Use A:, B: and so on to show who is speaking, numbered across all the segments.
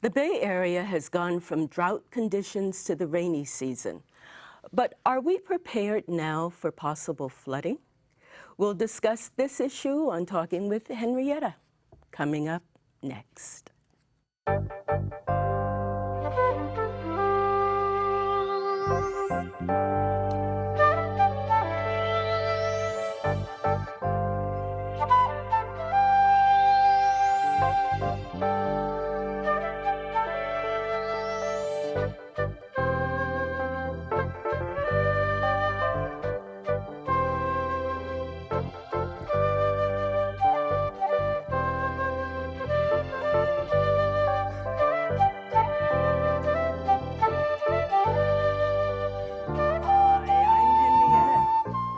A: The Bay Area has gone from drought conditions to the rainy season. But are we prepared now for possible flooding? We'll discuss this issue on Talking with Henrietta, coming up next.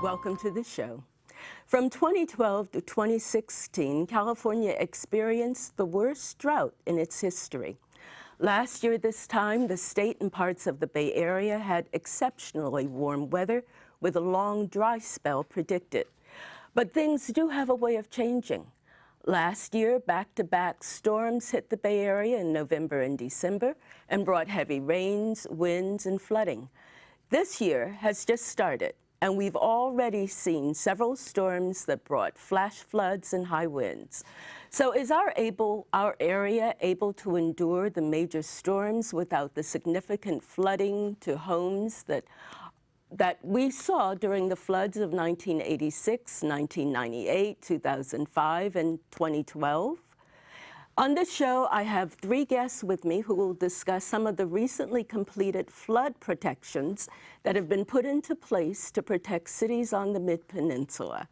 A: Welcome to the show. From 2012 to 2016, California experienced the worst drought in its history. Last year this time, the state and parts of the Bay Area had exceptionally warm weather with a long dry spell predicted. But things do have a way of changing. Last year, back-to-back storms hit the Bay Area in November and December and brought heavy rains, winds, and flooding. This year has just started, and we've already seen several storms that brought flash floods and high winds. So is our area able to endure the major storms without the significant flooding to homes that we saw during the floods of 1986, 1998, 2005, and 2012? On this show, I have three guests with me who will discuss some of the recently completed flood protections that have been put into place to protect cities on the Mid-Peninsula.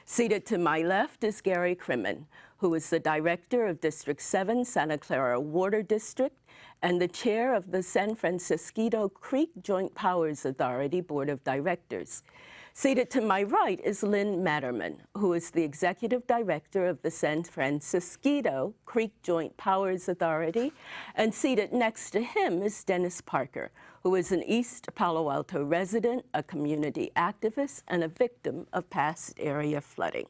A: Seated to my left is Gary Crimmen, who is the director of District 7 Santa Clara Water District and the chair of the San Francisco Creek Joint Powers Authority Board of Directors. Seated to my right is Lynn Matterman, who is the executive director of the San Francisco Creek Joint Powers Authority, and seated next to him is Dennis Parker, who is an East Palo Alto resident, a community activist, and a victim of past area flooding.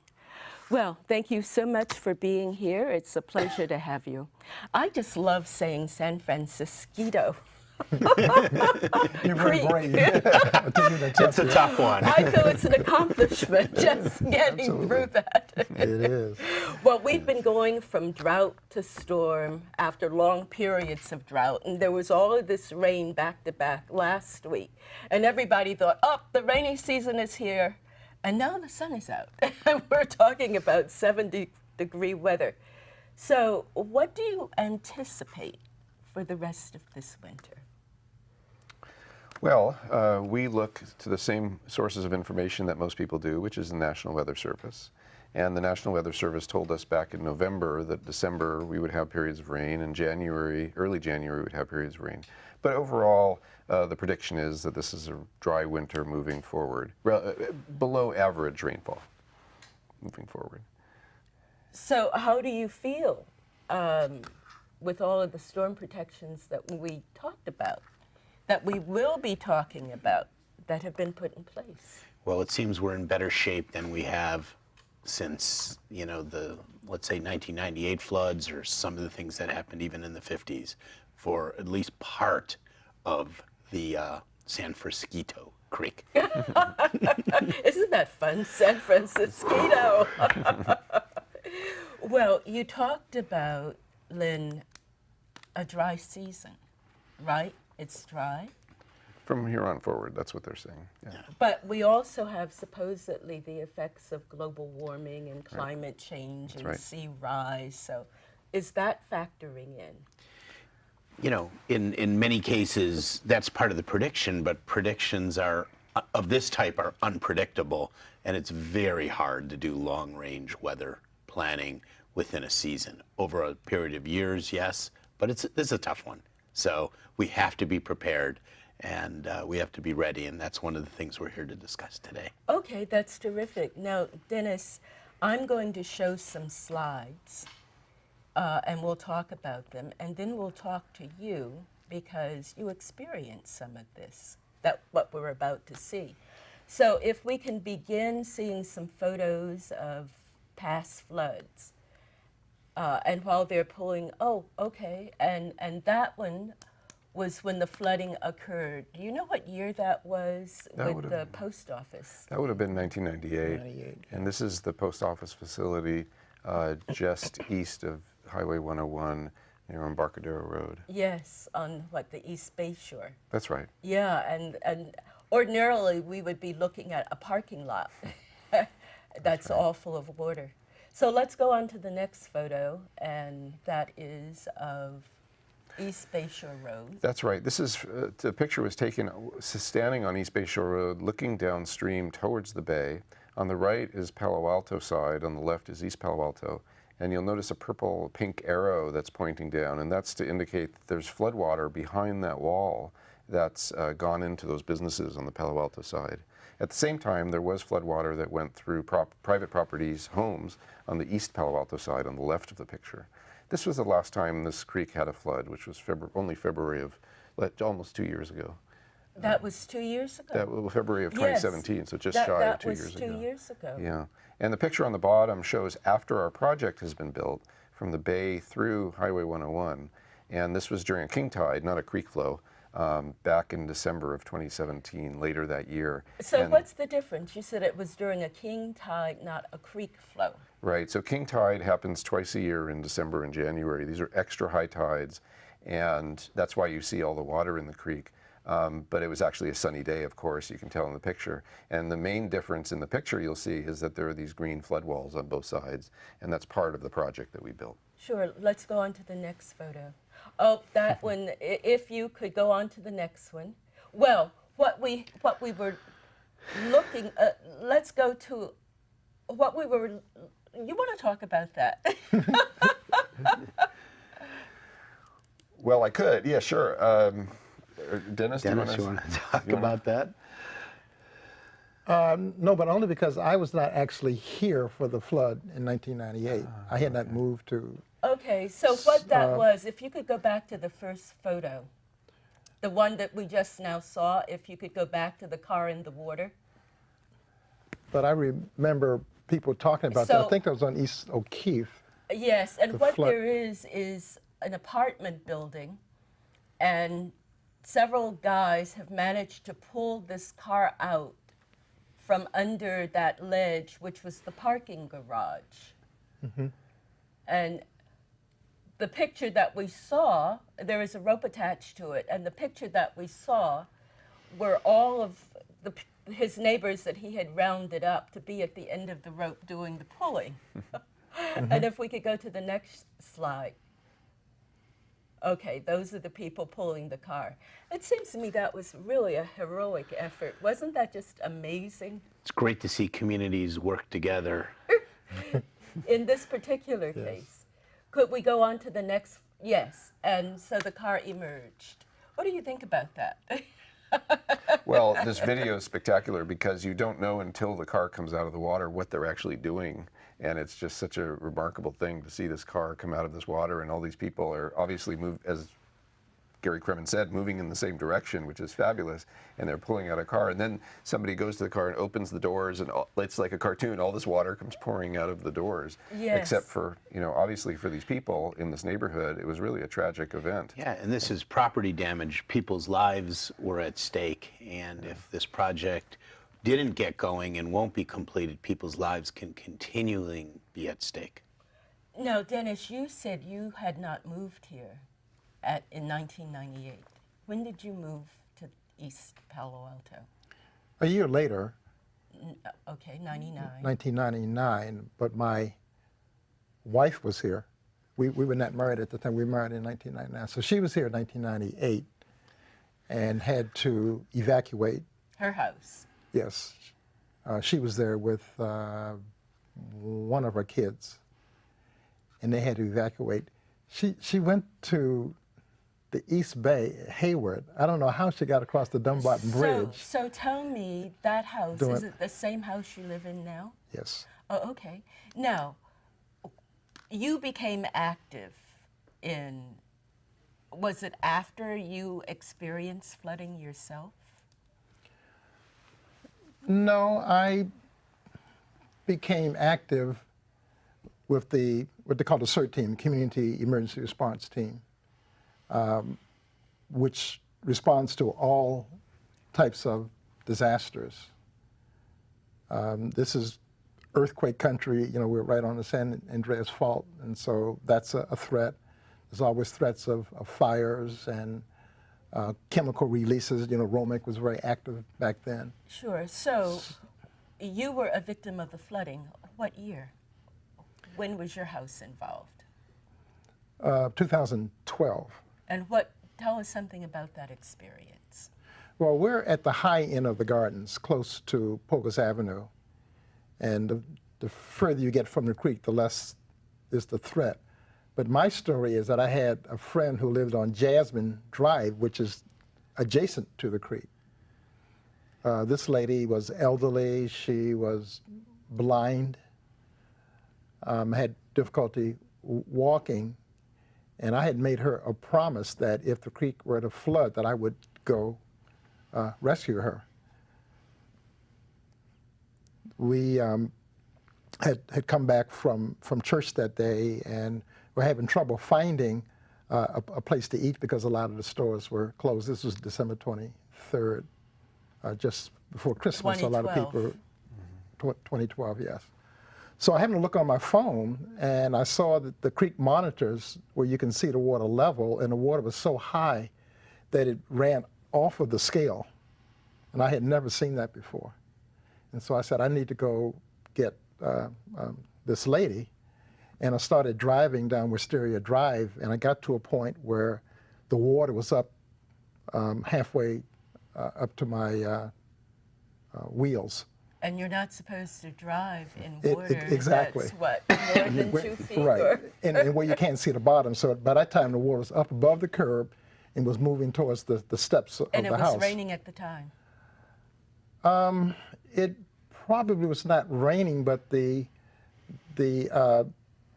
A: Well, thank you so much for being here. It's a pleasure to have you. I just love saying San Francisco.
B: You're very brave.
C: It's a tough one.
A: I feel it's an accomplishment just getting through that.
C: It is.
A: Well, we've been going from drought to storm after long periods of drought, and there was all of this rain back to back last week. And everybody thought, oh, the rainy season is here. And now the sun is out. We're talking about 70-degree weather. So what do you anticipate for the rest of this winter?
B: Well, we look to the same sources of information that most people do, which is the National Weather Service. And the National Weather Service told us back in November that December we would have periods of rain, and January, early January, we would have periods of rain. But overall, the prediction is that this is a dry winter moving forward, below average rainfall moving forward.
A: So how do you feel with all of the storm protections that we talked about, that we will be talking about, that have been put in place?
C: Well, it seems we're in better shape than we have since, you know, the, let's say, 1998 floods, or some of the things that happened even in the 50s, for at least part of the San Francisco Creek.
A: Isn't that fun, San Francisco? Well, you talked about, Lynn, a dry season, right? It's dry.
B: From here on forward, that's what they're saying. Yeah.
A: But we also have supposedly the effects of global warming and climate change and sea rise. So is that factoring in?
C: You know, in many cases, that's part of the prediction, but predictions are of this type are unpredictable, and it's very hard to do long-range weather planning within a season. Over a period of years, yes, but this is a tough one. So we have to be prepared, and we have to be ready, and that's one of the things we're here to discuss today.
A: Okay, that's terrific. Now, Dennis, I'm going to show some slides, and we'll talk about them, and then we'll talk to you because you experienced some of this, what we're about to see. So if we can begin seeing some photos of past floods. And while they're pulling, oh, okay, and that one was when the flooding occurred. Do you know what year that was
B: That
A: with the post office?
B: That would have been 1998.
D: 98,
B: And this is the post office facility just east of Highway 101 near Embarcadero Road.
A: Yes, on what, the East Bay Shore.
B: That's right.
A: Yeah, and ordinarily we would be looking at a parking lot that's all full of water. So let's go on to the next photo, and that is of East Bay Shore Road.
B: That's right. This is, the picture was taken standing on East Bay Shore Road, looking downstream towards the bay. On the right is Palo Alto side, on the left is East Palo Alto. And you'll notice a purple-pink arrow that's pointing down, and that's to indicate that there's floodwater behind that wall that's gone into those businesses on the Palo Alto side. At the same time, there was floodwater that went through private properties, homes, on the East Palo Alto side, on the left of the picture. This was the last time this creek had a flood, which was only February of, almost 2 years ago.
A: That was 2 years ago?
B: February of 2017, so just shy of 2 years ago.
A: That was 2 years ago.
B: Yeah, and the picture on the bottom shows after our project has been built, from the bay through Highway 101, and this was during a king tide, not a creek flow, back in December of 2017, later that year.
A: So what's the difference? You said it was during a king tide, not a creek flow.
B: Right, so king tide happens twice a year in December and January. These are extra high tides, and that's why you see all the water in the creek. But it was actually a sunny day, of course, you can tell in the picture. And the main difference in the picture you'll see is that there are these green flood walls on both sides, and that's part of the project that we built.
A: Sure, let's go on to the next photo. Oh, that one, if you could go on to the next one. Well, what we were looking, let's go to what we were, you want to talk about that?
B: Well, I could, yeah, sure. Dennis,
C: You want to talk about that?
D: No, but only because I was not actually here for the flood in 1998. I had not moved to.
A: Okay, so what that was, if you could go back to the first photo, the one that we just now saw, if you could go back to the car in the water.
D: But I remember people talking about that. I think that was on East O'Keefe.
A: Yes, and
D: The
A: what
D: flood.
A: there is an apartment building, and several guys have managed to pull this car out from under that ledge, which was the parking garage.
D: Mm-hmm.
A: And the picture that we saw, there is a rope attached to it, and the picture that we saw were all of his neighbors that he had rounded up to be at the end of the rope doing the pulling. And if we could go to the next slide. Okay, those are the people pulling the car. It seems to me that was really a heroic effort. Wasn't that just amazing?
C: It's great to see communities work together.
A: In this particular case. Could we go on to the next? Yes, and so the car emerged. What do you think about that?
B: Well, this video is spectacular because you don't know until the car comes out of the water what they're actually doing. And it's just such a remarkable thing to see this car come out of this water, and all these people are obviously as Gary Kremen said, moving in the same direction, which is fabulous, and they're pulling out a car. And then somebody goes to the car and opens the doors, and it's like a cartoon. All this water comes pouring out of the doors.
A: Yes.
B: Except for, obviously for these people in this neighborhood, it was really a tragic event.
C: Yeah, and this is property damage. People's lives were at stake, and if this project didn't get going and won't be completed, people's lives can continually be at stake.
A: No, Dennis, you said you had not moved here in 1998. When did you move to East Palo Alto?
D: A year later,
A: Okay, 99.
D: 1999, but my wife was here. We were not married at the time. We were married in 1999. So she was here in 1998 and had to evacuate.
A: Her house.
D: Yes. She was there with one of her kids, and they had to evacuate. She went to the East Bay, Hayward. I don't know how she got across the Dumbarton Bridge.
A: So tell me, that house, is it the same house you live in now?
D: Yes.
A: Oh, okay. Now, you became active was it after you experienced flooding yourself?
D: No, I became active with what they call the CERT team, Community Emergency Response Team, which responds to all types of disasters. This is earthquake country. You know, we're right on the San Andreas Fault, and so that's a threat. There's always threats of fires and chemical releases. You know, Romic was very active back then.
A: Sure. So you were a victim of the flooding. What year? When was your house involved?
D: 2012.
A: And tell us something about that experience.
D: Well, we're at the high end of the gardens, close to Pogus Avenue. And the further you get from the creek, the less is the threat. But my story is that I had a friend who lived on Jasmine Drive, which is adjacent to the creek. This lady was elderly, she was blind, had difficulty walking, and I had made her a promise that if the creek were to flood, that I would go rescue her. We had come back from church that day, and were having trouble finding a place to eat because a lot of the stores were closed. This was December 23rd, just before Christmas.
A: 2012.
D: A lot of people, 2012, yes. So I happened to look on my phone, and I saw that the creek monitors, where you can see the water level, and the water was so high that it ran off of the scale. And I had never seen that before. And so I said, I need to go get this lady. And I started driving down Wisteria Drive, and I got to a point where the water was up halfway up to my wheels.
A: And you're not supposed to drive in water
D: exactly.
A: that's, what, more than 2 feet?
D: Right,
A: Or?
D: and where you can't see the bottom. So by that time, the water was up above the curb and was moving towards the steps of the house.
A: And it was raining at the time?
D: It probably was not raining, but the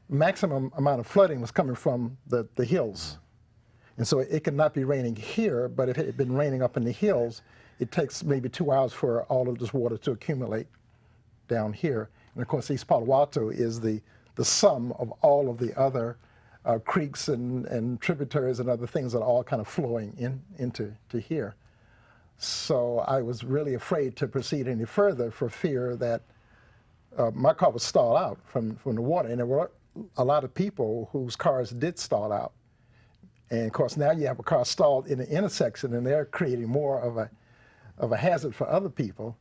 D: maximum amount of flooding was coming from the hills. And so it could not be raining here, but if it had been raining up in the hills, it takes maybe 2 hours for all of this water to accumulate down here. And of course, East Palo Alto is the sum of all of the other creeks and tributaries and other things that are all kind of flowing into here. So I was really afraid to proceed any further for fear that my car would stall out from the water. And there were a lot of people whose cars did stall out. And of course, now you have a car stalled in an intersection, and they're creating more of a hazard for other people.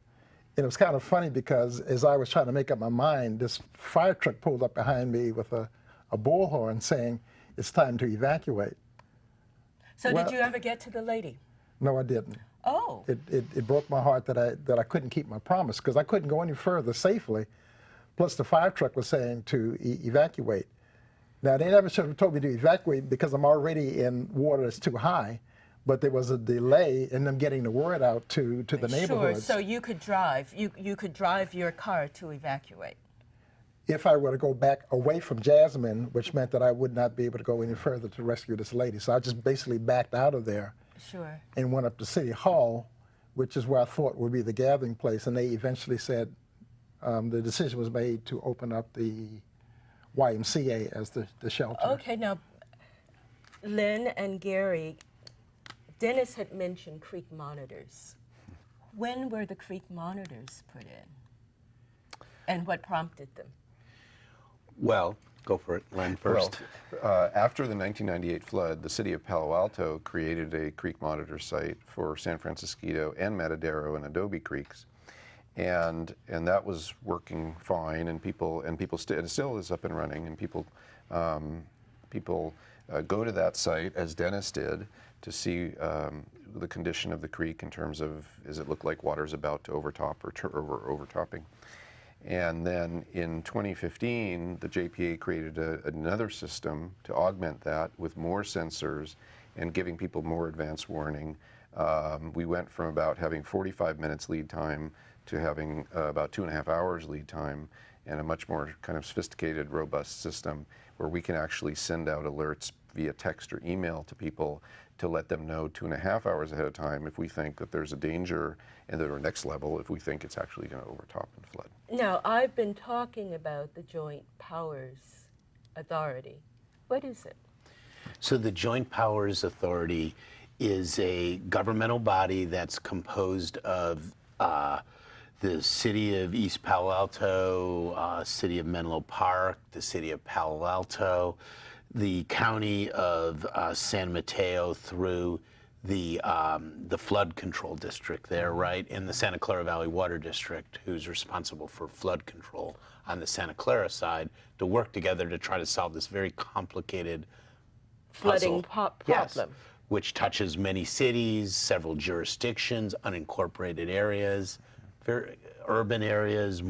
D: And it was kind of funny because as I was trying to make up my mind, this fire truck pulled up behind me with a bullhorn saying, "It's time to evacuate."
A: So did you ever get to the lady?
D: No, I didn't.
A: Oh.
D: It broke my heart that I couldn't keep my promise, because I couldn't go any further safely. Plus, the fire truck was saying to evacuate. Now, they never should have told me to evacuate because I'm already in water that's too high, but there was a delay in them getting the word out to the neighborhoods.
A: Sure, so you could drive. You could drive your car to evacuate.
D: If I were to go back away from Jasmine, which meant that I would not be able to go any further to rescue this lady. So I just basically backed out of there.
A: Sure.
D: And went up to City Hall, which is where I thought would be the gathering place. And they eventually said the decision was made to open up the YMCA as the shelter.
A: Okay, now, Lynn and Gary, Dennis had mentioned creek monitors. When were the creek monitors put in? And what prompted them?
C: Well, go for it, Len, first.
B: Well, after the 1998 flood, the city of Palo Alto created a creek monitor site for San Francisco and Matadero and Adobe Creeks. And that was working fine, and it still is up and running, and people go to that site, as Dennis did, to see the condition of the creek in terms of, does it look like water's about to overtop or overtopping. And then in 2015, the JPA created another system to augment that with more sensors and giving people more advance warning. We went from about having 45 minutes lead time to having about 2.5 hours lead time, and a much more kind of sophisticated, robust system where we can actually send out alerts via text or email to people to let them know 2.5 hours ahead of time if we think that there's a danger, and at our next level if we think it's actually going to overtop and flood.
A: Now, I've been talking about the Joint Powers Authority. What is it?
C: So the Joint Powers Authority is a governmental body that's composed of the city of East Palo Alto, city of Menlo Park, the city of Palo Alto, the county of San Mateo through the flood control district there, right, in the Santa Clara Valley Water District, who's responsible for flood control on the Santa Clara side, to work together to try to solve this very complicated
A: Flooding
C: puzzle.
A: problem.
C: Yes, which touches many cities, several jurisdictions, unincorporated areas, very urban areas,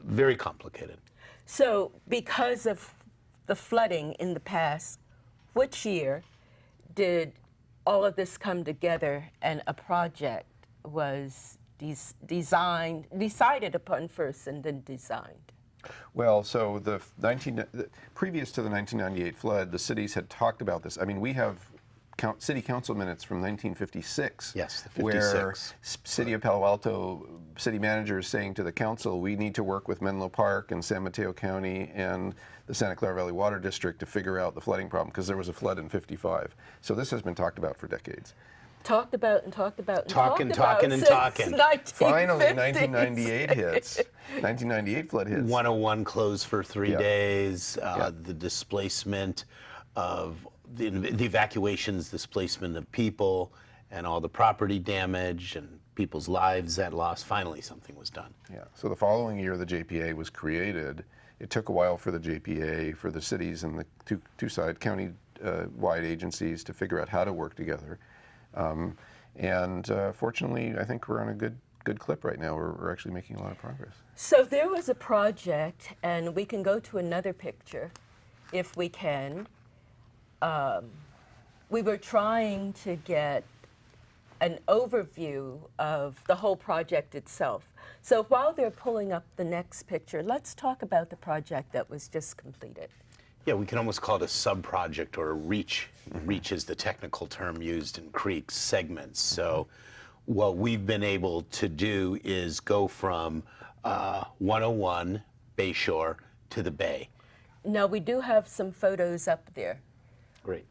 C: very complicated.
A: So because of the flooding in the past, which year did all of this come together and a project was decided upon first and then designed?
B: Well, so previous to the 1998 flood, the cities had talked about this. I mean, we have city council minutes from 1956.
C: Yes, the 56.
B: Where City of Palo Alto city managers saying to the council, we need to work with Menlo Park and San Mateo County and the Santa Clara Valley Water District to figure out the flooding problem, because there was a flood in '55. So this has been talked about for decades.
A: Talked about and talked about and
C: Talking
A: since
C: talking.
A: 1950s.
B: Finally, 1998 hits. 1998 flood hits.
C: 101 closed for 3 days. The displacement of the evacuations, displacement of people, and all the property damage and people's lives that lost. Finally, something was done.
B: Yeah. So the following year, the JPA was created. It took a while for the JPA, for the cities and the two-side county-wide agencies to figure out how to work together. Fortunately, I think we're on a good clip right now. We're actually making a lot of progress.
A: So there was a project, and we can go to another picture if we can. We were trying to get an overview of the whole project itself. So while they're pulling up the next picture, let's talk about the project that was just completed.
C: Yeah, we can almost call it a sub-project or a reach. Reach is the technical term used in creeks segments. So what we've been able to do is go from 101 Bayshore to the bay.
A: Now, we do have some photos up there.
C: Great.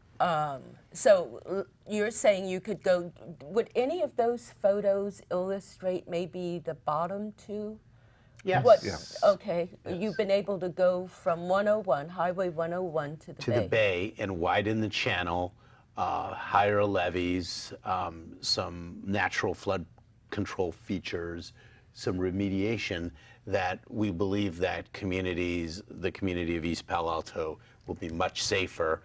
A: So you're saying you could go, would any of those photos illustrate maybe the bottom two?
C: Yes.
B: Yes.
A: Okay, you've been able to go from 101, Highway 101 to the bay.
C: To the bay and widen the channel, higher levees, some natural flood control features, some remediation that we believe that the community of East Palo Alto will be much safer.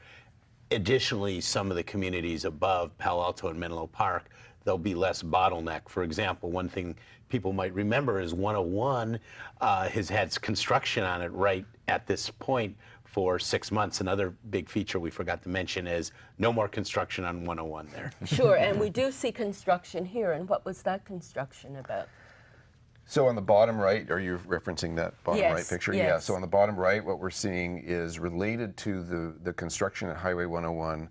C: Additionally, some of the communities above Palo Alto and Menlo Park, there'll be less bottleneck. For example, one thing people might remember is 101 has had construction on it right at this point for 6 months. Another big feature we forgot to mention is no more construction on 101 there.
A: Sure, and we do see construction here, and what was that construction about?
B: So on the bottom right, are you referencing that bottom right picture?
A: Yes.
B: Yeah, so on the bottom right, what we're seeing is related to the construction at Highway 101.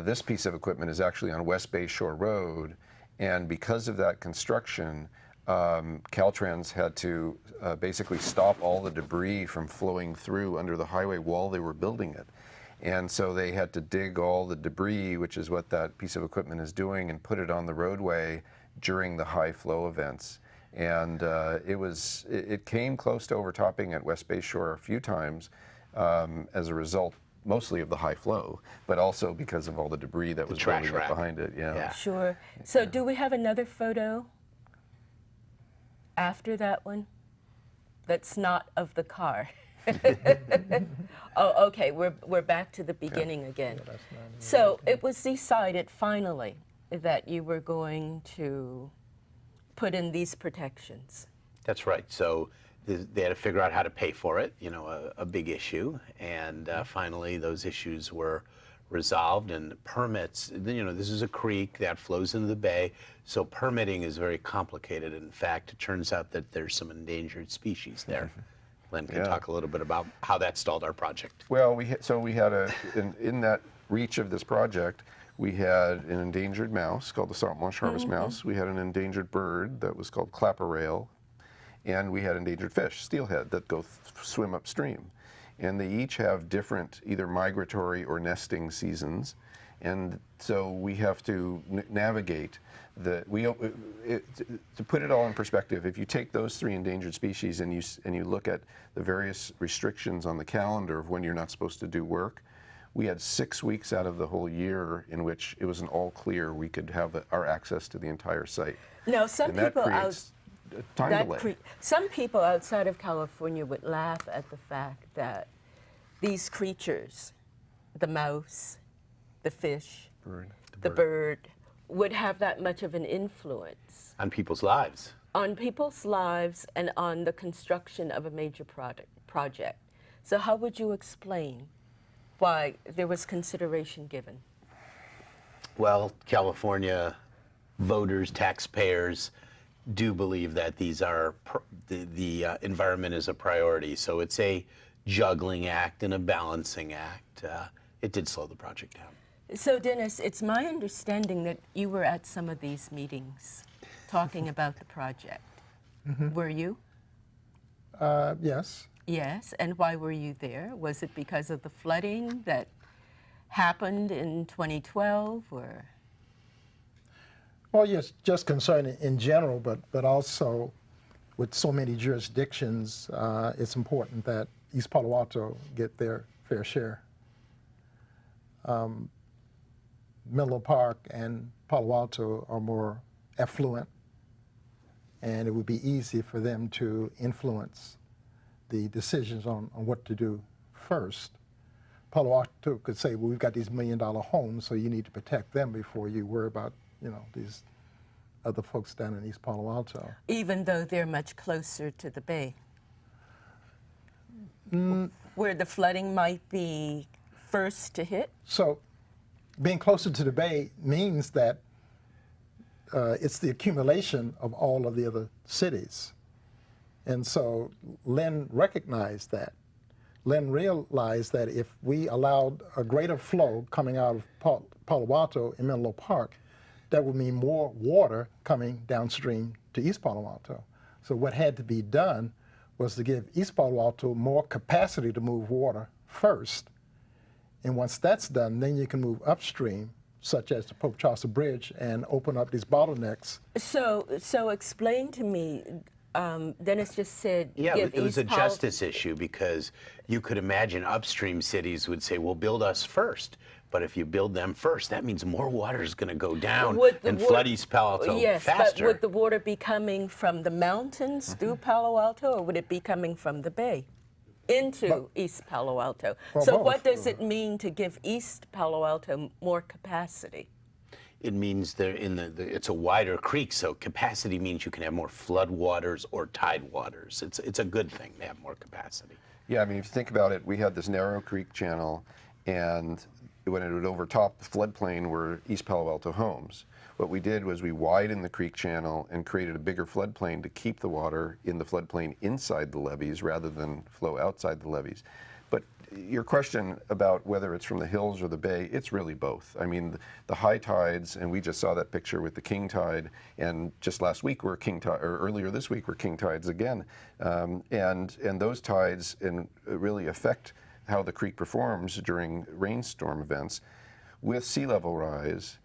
B: This piece of equipment is actually on West Bay Shore Road, and because of that construction, Caltrans had to basically stop all the debris from flowing through under the highway while they were building it. And so they had to dig all the debris, which is what that piece of equipment is doing, and put it on the roadway during the high flow events. And it came close to overtopping at West Bay Shore a few times as a result, mostly of the high flow, but also because of all the debris that was building up behind it. Yeah.
A: Sure. So do we have another photo after that one that's not of the car? Oh, okay, we're back to the beginning again. So it was decided finally that you were going to put in these protections.
C: That's right. So they had to figure out how to pay for it, a big issue. And finally, those issues were resolved, and permits, this is a creek that flows into the bay, so permitting is very complicated. In fact, it turns out that there's some endangered species there. Len can talk a little bit about how that stalled our project.
B: Well, we had in that reach of this project, we had an endangered mouse called the salt marsh harvest mouse. We had an endangered bird that was called clapper rail, and we had endangered fish, steelhead, that go swim upstream. and they each have different either migratory or nesting seasons. And so we have to navigate to put it all in perspective. If you take those 3 endangered species and you look at the various restrictions on the calendar of when you're not supposed to do work, we had 6 weeks out of the whole year in which it was an all clear we could have our access to the entire site.
A: Now, some people some people outside of California would laugh at the fact that these creatures, the mouse, the fish, the bird, would have that much of an influence
C: on people's lives.
A: On people's lives and on the construction of a major project. So how would you explain why there was consideration given?
C: Well, California voters, taxpayers do believe that these are the environment is a priority. So it's a juggling act and a balancing act. It did slow the project down.
A: So Dennis, it's my understanding that you were at some of these meetings talking about the project. Mm-hmm. Were you?
D: Yes.
A: Yes, and why were you there? Was it because of the flooding that happened in 2012, or?
D: Well, yes, just concerning in general, but also with so many jurisdictions, it's important that East Palo Alto get their fair share. Menlo Park and Palo Alto are more affluent, and it would be easy for them to influence the decisions on what to do first. Palo Alto could say, well, we've got these $1 million homes, so you need to protect them before you worry about, these other folks down in East Palo Alto.
A: Even though they're much closer to the bay? Where the flooding might be first to hit?
D: So being closer to the bay means that it's the accumulation of all of the other cities. And so Lynn recognized that. Lynn realized that if we allowed a greater flow coming out of Palo Alto and Menlo Park, that would mean more water coming downstream to East Palo Alto. So what had to be done was to give East Palo Alto more capacity to move water first. And once that's done, then you can move upstream, such as the Pope Charles Bridge, and open up these bottlenecks.
A: So explain to me, Dennis just said,
C: yeah, it was a justice issue, because you could imagine upstream cities would say, well, build us first. But if you build them first, that means more water is going to go down and flood East Palo Alto faster.
A: But would the water be coming from the mountains through Palo Alto, or would it be coming from the bay into East Palo Alto?
D: Well,
A: so
D: both.
A: What does it mean to give East Palo Alto more capacity?
C: It means it's a wider creek, so capacity means you can have more flood waters or tide waters. It's a good thing to have more capacity.
B: Yeah, I mean, if you think about it, we had this narrow creek channel, and when it would overtop the floodplain were East Palo Alto homes. What we did was we widened the creek channel and created a bigger floodplain to keep the water in the floodplain inside the levees rather than flow outside the levees. But your question about whether it's from the hills or the bay, it's really both. I mean, the high tides, and we just saw that picture with the king tide, and just last week were king tide, or earlier this week were king tides again, and those tides really affect how the creek performs during rainstorm events. With sea level rise,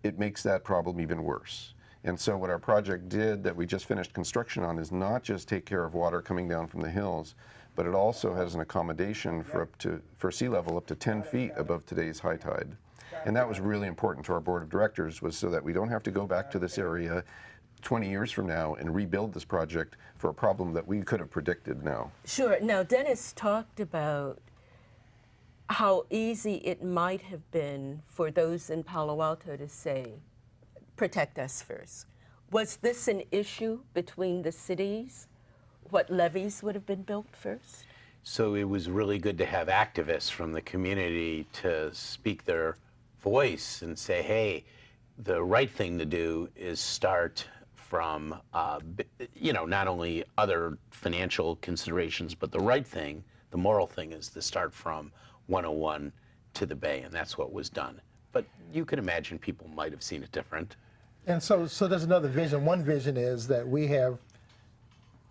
B: it makes that problem even worse. And so what our project did that we just finished construction on is not just take care of water coming down from the hills, but it also has an accommodation for sea level up to 10 feet above today's high tide. And that was really important to our board of directors, was so that we don't have to go back to this area 20 years from now and rebuild this project for a problem that we could have predicted now.
A: Sure. Now, Dennis talked about how easy it might have been for those in Palo Alto to say, protect us first. Was this an issue between the cities? What levees would have been built first?
C: So it was really good to have activists from the community to speak their voice and say, hey, the right thing to do is start from, not only other financial considerations, but the right thing, the moral thing, is to start from 101 to the bay, and that's what was done. But you can imagine people might have seen it different.
D: And so there's another vision. One vision is that we have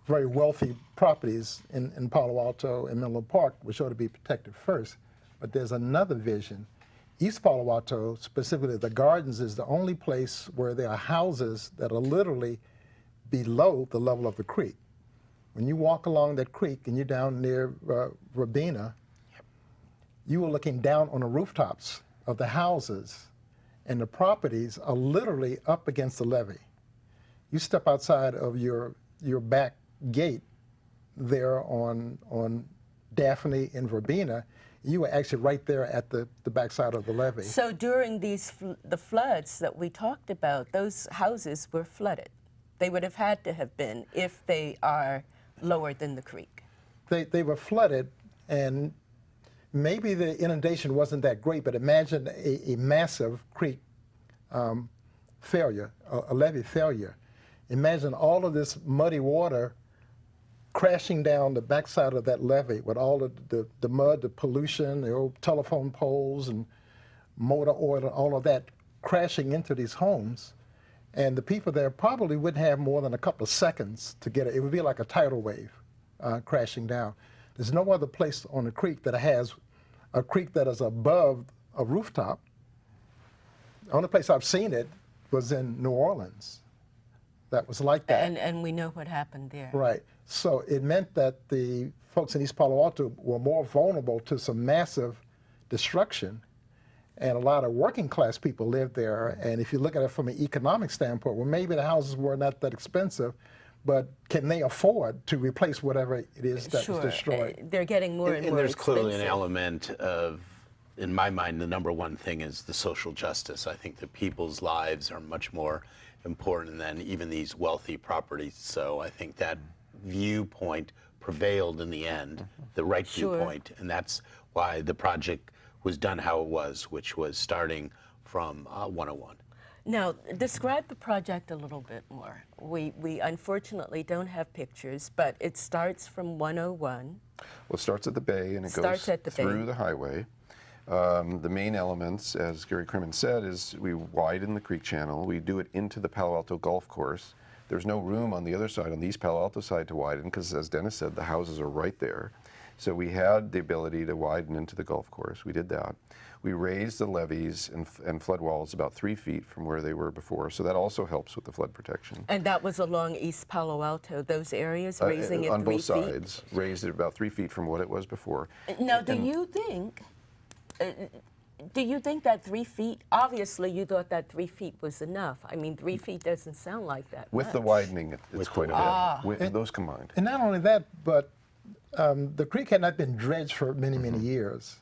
D: very wealthy properties in Palo Alto and Menlo Park, which ought to be protected first. But there's another vision. East Palo Alto, specifically the Gardens, is the only place where there are houses that are literally below the level of the creek. When you walk along that creek and you're down near Robina, you are looking down on the rooftops of the houses, and the properties are literally up against the levee. You step outside of your back gate there on Daphne and Verbena, you were actually right there at the backside of the levee.
A: So during the floods that we talked about, those houses were flooded. They would have had to have been if they are lower than the creek.
D: They were flooded, and maybe the inundation wasn't that great, but imagine a massive creek failure, a levee failure. Imagine all of this muddy water crashing down the backside of that levee with all of the mud, the pollution, the old telephone poles and motor oil and all of that crashing into these homes. And the people there probably wouldn't have more than a couple of seconds to get it. It would be like a tidal wave crashing down. There's no other place on the creek that has a creek that is above a rooftop. The only place I've seen it was in New Orleans. That was like that.
A: And we know what happened there.
D: Right. So it meant that the folks in East Palo Alto were more vulnerable to some massive destruction. And a lot of working class people lived there. And if you look at it from an economic standpoint, well, maybe the houses were not that expensive, but can they afford to replace whatever it is that was destroyed?
A: They're getting more and more
C: there's
A: expensive.
C: clearly an element of, in my mind, the number one thing is the social justice. I think that people's lives are much more important than even these wealthy properties. So I think that viewpoint prevailed in the end, the right viewpoint, and that's why the project was done how it was, which was starting from 101.
A: Now, describe the project a little bit more. We unfortunately don't have pictures, but it starts from 101.
B: Well, it starts at the bay and it
A: Starts
B: goes
A: at the bay.
B: through the highway. The main elements, as Gary Crimmins said, is we widen the creek channel. We do it into the Palo Alto golf course. There's no room on the other side, on the East Palo Alto side, to widen because, as Dennis said, the houses are right there. So we had the ability to widen into the golf course. We did that. We raised the levees and flood walls about 3 feet from where they were before, so that also helps with the flood protection.
A: And that was along East Palo Alto, those areas, raising it 3 feet?
B: On both sides, raised it about 3 feet from what it was before.
A: Now, do you think that 3 feet, obviously you thought that 3 feet was enough. I mean, 3 feet doesn't sound like that
B: With
A: much.
B: the widening, it's quite a bit. With those combined.
D: And not only that, but the creek had not been dredged for many, many years.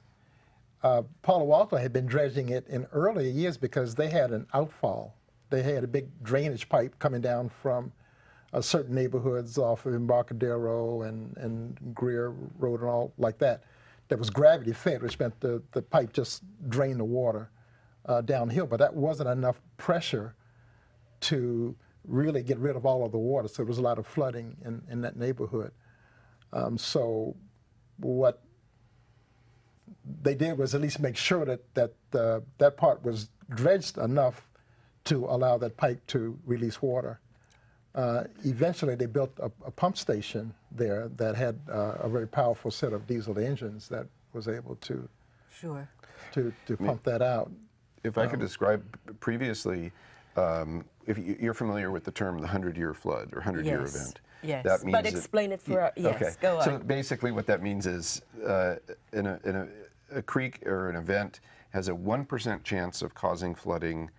D: Palo Alto had been dredging it in earlier years because they had an outfall. They had a big drainage pipe coming down from certain neighborhoods off of Embarcadero and Greer Road and all like that. That was gravity fed, which meant the pipe just drained the water downhill. But that wasn't enough pressure to really get rid of all of the water. So there was a lot of flooding in that neighborhood. So what they did was at least make sure that part was dredged enough to allow that pipe to release water. Eventually, they built a pump station there that had a very powerful set of diesel engines that was able to pump that out.
B: If I could describe previously, if you're familiar with the term the 100-year flood or 100-year event.
A: Yes,
B: that means
A: but explain it for us. Yes,
B: okay.
A: Go on.
B: So basically what that means is in a creek or an event has a 1% chance of causing flooding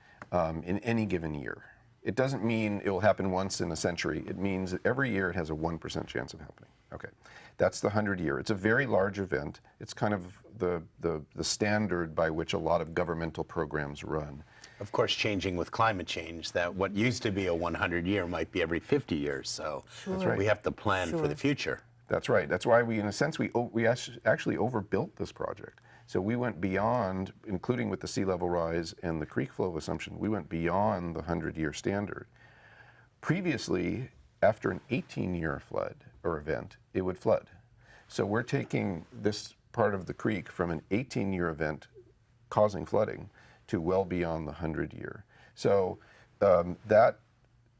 B: in any given year. It doesn't mean it will happen once in a century. It means that every year it has a 1% chance of happening. Okay, that's the 100-year. It's a very large event. It's kind of the standard by which a lot of governmental programs run.
C: Of course, changing with climate change, that what used to be a 100-year might be every 50 years. So
B: That's right.
C: we have to plan for the future.
B: That's right. That's why we, in a sense, we actually overbuilt this project. So we went beyond, including with the sea level rise and the creek flow assumption, we went beyond the 100-year standard. Previously, after an 18-year flood or event, it would flood. So we're taking this part of the creek from an 18-year event causing flooding to well beyond the 100-year. So that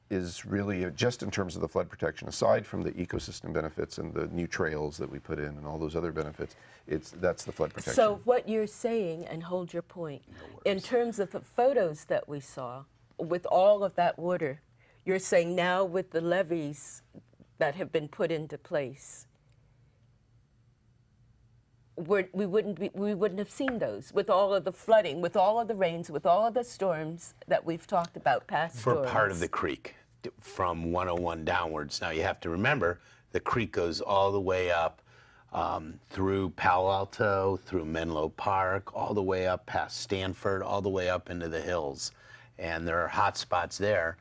B: is really just in terms of the flood protection, aside from the ecosystem benefits and the new trails that we put in and all those other benefits, that's the flood protection.
A: So what you're saying, and hold your point, in terms of the photos that we saw, with all of that water, you're saying now with the levees that have been put into place, we wouldn't have seen those with all of the flooding, with all of the rains, with all of the storms that we've talked about, past
C: For
A: storms.
C: part of the creek, from 101 downwards. Now you have to remember, the creek goes all the way up through Palo Alto, through Menlo Park, all the way up past Stanford, all the way up into the hills. And there are hot spots there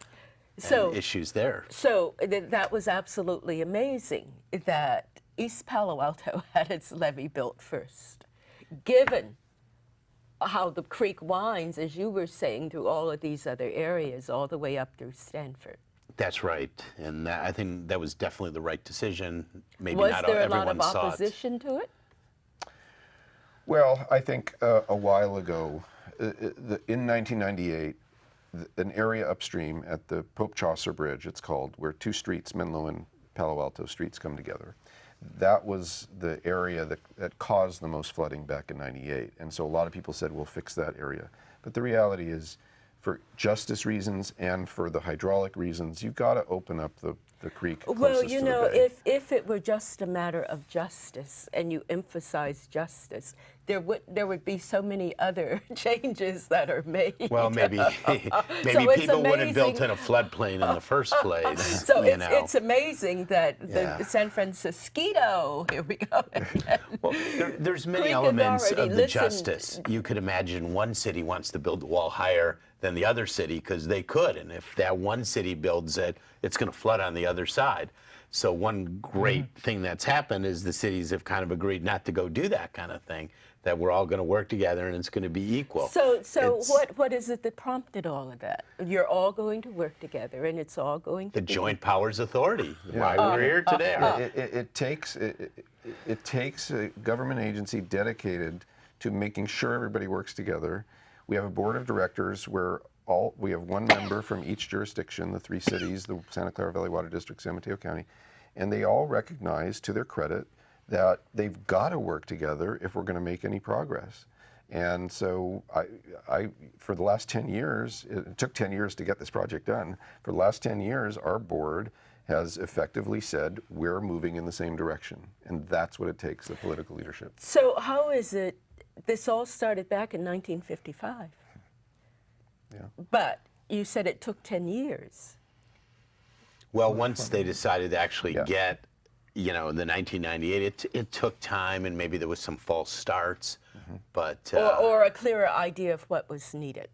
C: and issues there.
A: So that was absolutely amazing that East Palo Alto had its levee built first, given how the creek winds, as you were saying, through all of these other areas, all the way up through Stanford.
C: That's right, and I think that was definitely the right decision. Maybe
A: Was
C: not
A: there a
C: everyone
A: lot of
C: saw it.
A: opposition to it?
B: Well, I think a while ago, in 1998, an area upstream at the Pope Chaucer Bridge, it's called, where two streets, Menlo and Palo Alto streets, come together. That was the area that caused the most flooding back in '98. And so a lot of people said, we'll fix that area. But the reality is, for justice reasons and for the hydraulic reasons, you've got to open up the creek closest
A: Well, you
B: to
A: know,
B: the bay.
A: if it were just a matter of justice and you emphasize justice, there would be so many other changes that are made.
C: Well, maybe
A: So it's
C: people wouldn't have built
A: amazing.
C: in a floodplain in the first place.
A: So
C: you know.
A: it's amazing that the
C: Yeah.
A: San Francisco, here we go again.
C: Well, there's many
A: Creek
C: elements
A: Authority,
C: of the
A: listen.
C: justice. You could imagine one city wants to build the wall higher than the other city because they could, and if that one city builds it, it's going to flood on the other side. So one great thing that's happened is the cities have kind of agreed not to go do that kind of thing, that we're all going to work together and it's going to be equal.
A: So
C: It's
A: what is it that prompted all of that? You're all going to work together, and it's all going to
C: the
A: be
C: Joint Powers Authority, why we're here today.
B: It takes a government agency dedicated to making sure everybody works together. We have a board of directors where we have one member from each jurisdiction, the three cities, the Santa Clara Valley Water District, San Mateo County, and they all recognize, to their credit, that they've got to work together if we're going to make any progress. And so for the last 10 years, it took 10 years to get this project done. For the last 10 years, our board has effectively said, we're moving in the same direction. And that's what it takes, the political leadership.
A: So how is it, this all started back in 1955?
B: Yeah.
A: But you said it took 10 years.
C: Well, once they decided to actually
B: Yeah.
C: get, you know, in the 1998, it took time and maybe there was some false starts, but
A: Or a clearer idea of what was needed.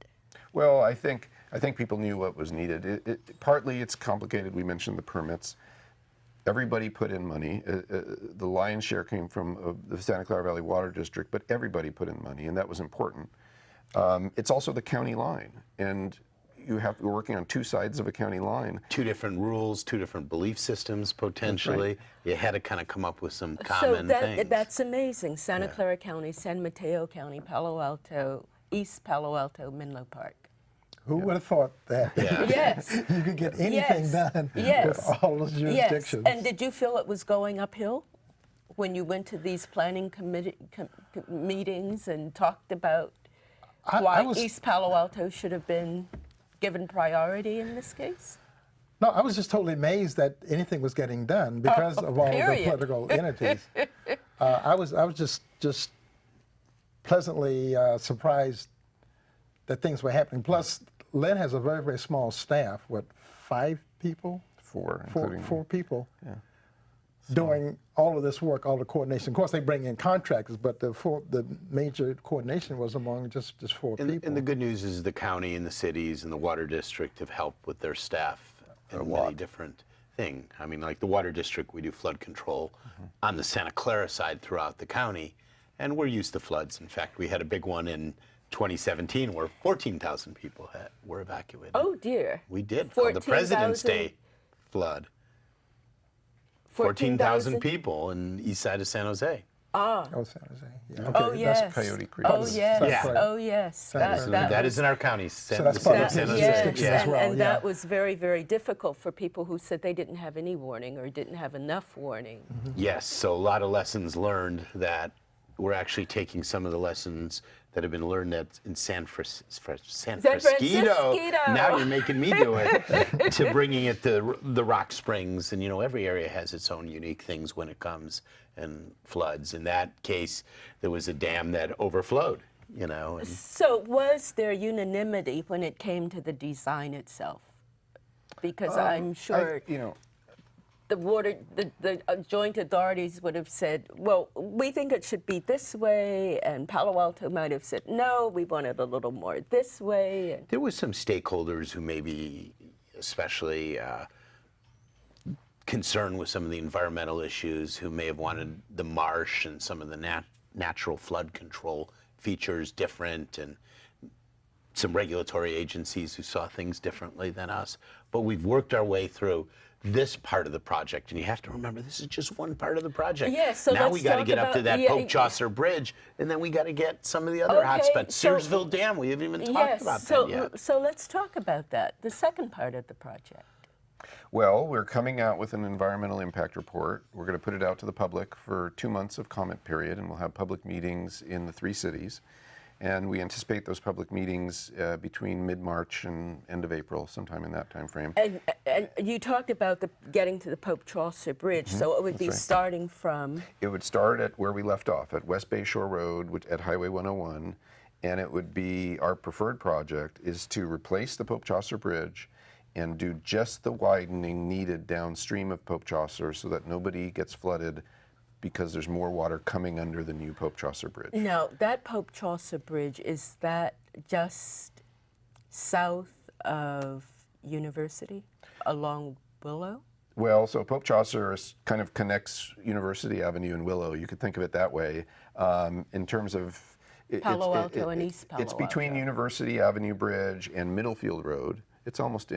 B: Well, I think people knew what was needed. Partly it's complicated. We mentioned the permits. Everybody put in money. The lion's share came from the Santa Clara Valley Water District, but everybody put in money, and that was important. It's also the county line, and we're working on two sides of a county line.
C: two different rules, two different belief systems potentially. You had to kind of come up with some
A: So
C: common things.
A: that's amazing. Santa Clara County, San Mateo County, Palo Alto, East Palo Alto, Menlo Park.
D: Who would have thought that?
C: Yeah.
A: Yes.
D: You could get anything
A: Yes.
D: done
A: Yes.
D: with all those jurisdictions.
A: Yes. And did you feel it was going uphill when you went to these planning committee meetings and talked about why East Palo Alto should have been given priority in this case?
D: No, I was just totally amazed that anything was getting done because of all of the
A: period.
D: political entities. I was just pleasantly surprised that things were happening. Plus, Lynn has a very, very small staff. What, 5 people?
B: Four
D: People. Yeah. Doing all of this work, all the coordination. Of course, they bring in contractors, but the major coordination was among just 4 people.
C: And the good news is the county and the cities and the water district have helped with their staff in many different things. I mean, like the water district, we do flood control on the Santa Clara side throughout the county, and we're used to floods. In fact, we had a big one in 2017 where 14,000 people were evacuated.
A: Oh dear.
C: We did for the President's
A: 14,000
C: Day flood. 14,000 people in east side of San Jose.
A: Ah.
D: Oh, San Jose. Yeah.
A: Oh,
D: Okay,
A: yes.
B: That's Coyote Creek.
A: Oh, yes.
C: Yeah.
A: Oh, yes.
C: That
A: was-
C: is in our county.
D: So that's part of
C: San
D: the
C: Jose.
D: jurisdiction
A: yes,
D: as well,
A: and
D: yeah.
A: that was very, very difficult for people who said they didn't have any warning or didn't have enough warning.
C: Yes, so a lot of lessons learned that we're actually taking some of the lessons that have been learned in San Francisco. Now you're making me do it. To bringing it to the Rock Springs, and every area has its own unique things when it comes and floods. In that case, there was a dam that overflowed. And
A: So was there unanimity when it came to the design itself? Because I'm sure the joint authorities would have said, well, we think it should be this way, and Palo Alto might have said, no, we want it a little more this way. And
C: there was some stakeholders who maybe, especially concerned with some of the environmental issues, who may have wanted the marsh and some of the natural flood control features different, and some regulatory agencies who saw things differently than us. But we've worked our way through this part of the project, and you have to remember this is just one part of the project.
A: Yeah, so
C: now
A: let's
C: we got to
A: talk
C: get up to
A: about-
C: that
A: yeah,
C: Pope Chaucer Bridge, and then we got to get some of the other
A: Okay,
C: hotspots.
A: so-
C: Searsville Dam, we haven't even talked
A: yes,
C: about
A: so,
C: that yet.
A: so let's talk about that, the second part of the project.
B: Well, we're coming out with an environmental impact report. We're going to put it out to the public for 2 months of comment period, and we'll have public meetings in the 3 cities. And we anticipate those public meetings between mid-March and end of April, sometime in that time frame.
A: And you talked about getting to the Pope Chaucer Bridge, so it would be
B: right.
A: starting from...
B: It would start at where we left off, at West Bay Shore Road, at Highway 101, and it would be, our preferred project is to replace the Pope Chaucer Bridge and do just the widening needed downstream of Pope Chaucer so that nobody gets flooded because there's more water coming under the new Pope Chaucer Bridge.
A: Now, that Pope Chaucer Bridge, is that just south of University along Willow?
B: Well, so Pope Chaucer kind of connects University Avenue and Willow. You could think of it that way. In terms of...
A: Palo Alto and East Palo
B: It's between
A: Alto.
B: University Avenue Bridge and Middlefield Road. It's almost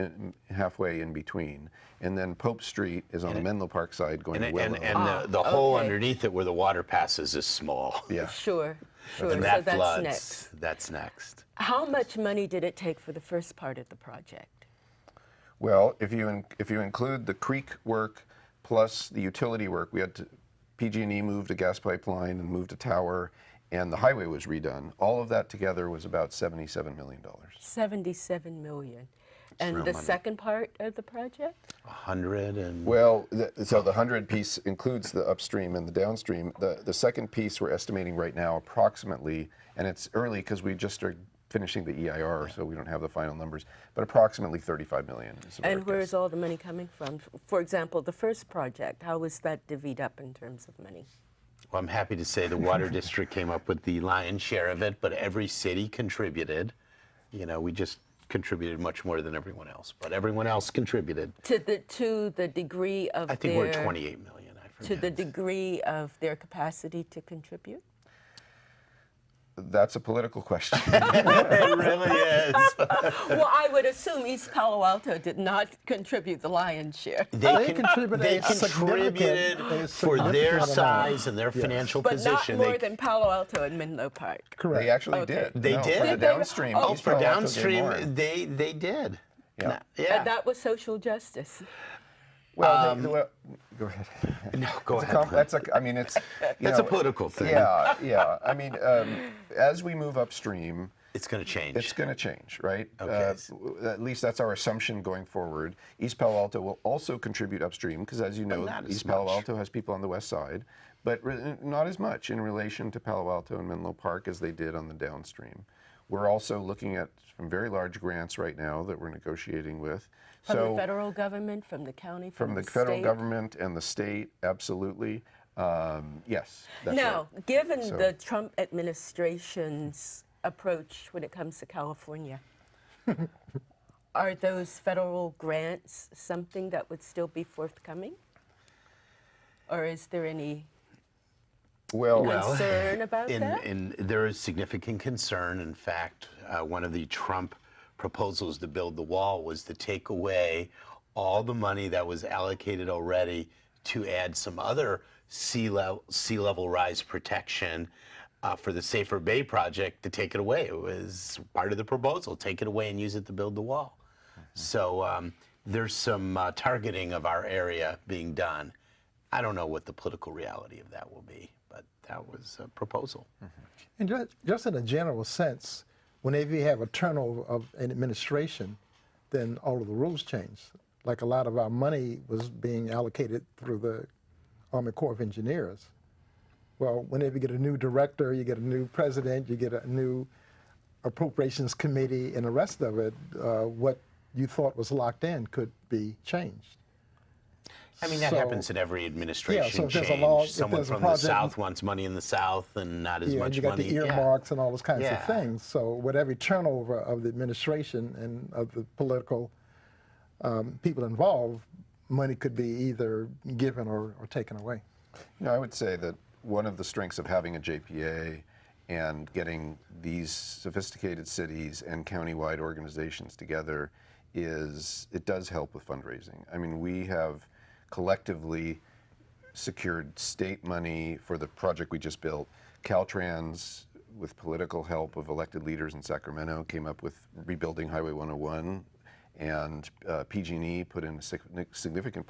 B: halfway in between. And then Pope Street is on the Menlo Park side going to Willow.
C: And the hole
A: okay.
C: underneath it where the water passes is small.
B: Yeah.
A: Sure, sure.
C: And
A: So
C: that
A: that's
C: floods.
A: next.
C: That's next.
A: How much money did it take for the first part of the project?
B: Well, if you include the creek work plus the utility work, we had to, PG&E moved a gas pipeline and moved a tower, and the highway was redone. All of that together was about $77 million.
A: $77 million. And
C: real
A: the
C: money.
A: second part of the project?
C: 100 and...
B: Well, so the 100 piece includes the upstream and the downstream. The second piece we're estimating right now approximately, and it's early because we just started finishing the EIR, so we don't have the final numbers, but approximately $35 million.
A: And where is all the money coming from? For example, the first project, how was that divvied up in terms of money?
C: Well, I'm happy to say the Water District came up with the lion's share of it, but every city contributed. We just contributed much more than everyone else, but everyone else contributed.
A: To the degree of
C: I think we're 28 million, I forget.
A: To the degree of their capacity to contribute?
B: That's a political question.
C: It really is.
A: Well, I would assume East Palo Alto did not contribute the lion's share.
D: They contributed
C: they
D: a
C: contributed
D: significant
C: for their
D: amount.
C: size and their financial
A: But
C: position.
A: not more than Palo Alto and Menlo Park.
D: Correct.
B: They actually
A: Okay.
B: did.
C: They
B: No,
C: did?
B: For the
C: Did they?
B: downstream.
A: Oh,
B: East
C: for
B: Palo Alto did
C: downstream,
B: more.
C: they did.
B: Yeah.
C: Yeah.
A: And that was social justice.
B: Well, go ahead.
C: No, go
B: It's a
C: ahead.
B: that's a. I mean, it's.
C: That's a political thing.
B: Yeah, yeah. I mean, as we move upstream,
C: It's going to change.
B: it's going to change, right?
C: Okay.
B: At least that's our assumption going forward. East Palo Alto will also contribute upstream because, as you know,
C: not as
B: East Palo
C: much.
B: Alto has people on the west side, but not as much in relation to Palo Alto and Menlo Park as they did on the downstream. We're also looking at some very large grants right now that we're negotiating with.
A: From the federal government, from the county, from
B: the
A: the
B: federal
A: state?
B: government and the state, absolutely. Yes, that's
A: Now,
B: right.
A: given
B: So-
A: the Trump administration's approach when it comes to California, are those federal grants something that would still be forthcoming? Or is there any concern about that?
C: There is significant concern. In fact, one of the Trump proposals to build the wall was to take away all the money that was allocated already to add some other sea level rise protection for the Safer Bay project to take it away. It was part of the proposal, take it away and use it to build the wall. So there's some targeting of our area being done. I don't know what the political reality of that will be, but that was a proposal.
D: And just in a general sense, whenever you have a turnover of an administration, then all of the rules change. Like a lot of our money was being allocated through the Army Corps of Engineers. Well, whenever you get a new director, you get a new president, you get a new appropriations committee, and the rest of it, what you thought was locked in could be changed.
C: I mean, that happens in every administration
D: so if there's
C: change.
D: a law, if
C: Someone
D: there's a
C: from the
D: project,
C: South wants money in the South and not as much
D: and you got
C: money.
D: the earmarks and all those kinds
C: Yeah.
D: of things. So with every turnover of the administration and of the political people involved, money could be either given or taken away.
B: You know, I would say that one of the strengths of having a JPA and getting these sophisticated cities and countywide organizations together is it does help with fundraising. I mean, we have collectively secured state money for the project we just built. Caltrans, with political help of elected leaders in Sacramento, came up with rebuilding Highway 101, and PG&E put in a significant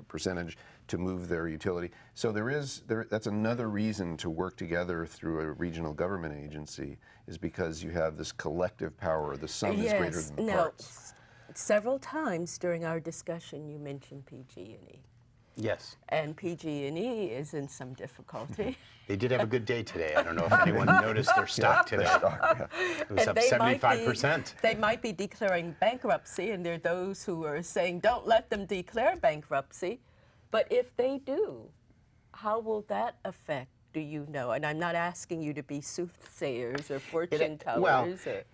B: percentage to move their utility. So that's another reason to work together through a regional government agency, is because you have this collective power. The sum is greater than the parts.
A: Several times during our discussion you mentioned PG&E.
C: Yes.
A: And PG&E is in some difficulty.
C: They did have a good day today. I don't know if anyone noticed their stock today. It was
A: And
C: up
A: they
C: 75%.
A: They might be declaring bankruptcy, and there are those who are saying, don't let them declare bankruptcy. But if they do, how will that affect, do you know? And I'm not asking you to be soothsayers or fortune tellers.
C: Well,
A: or,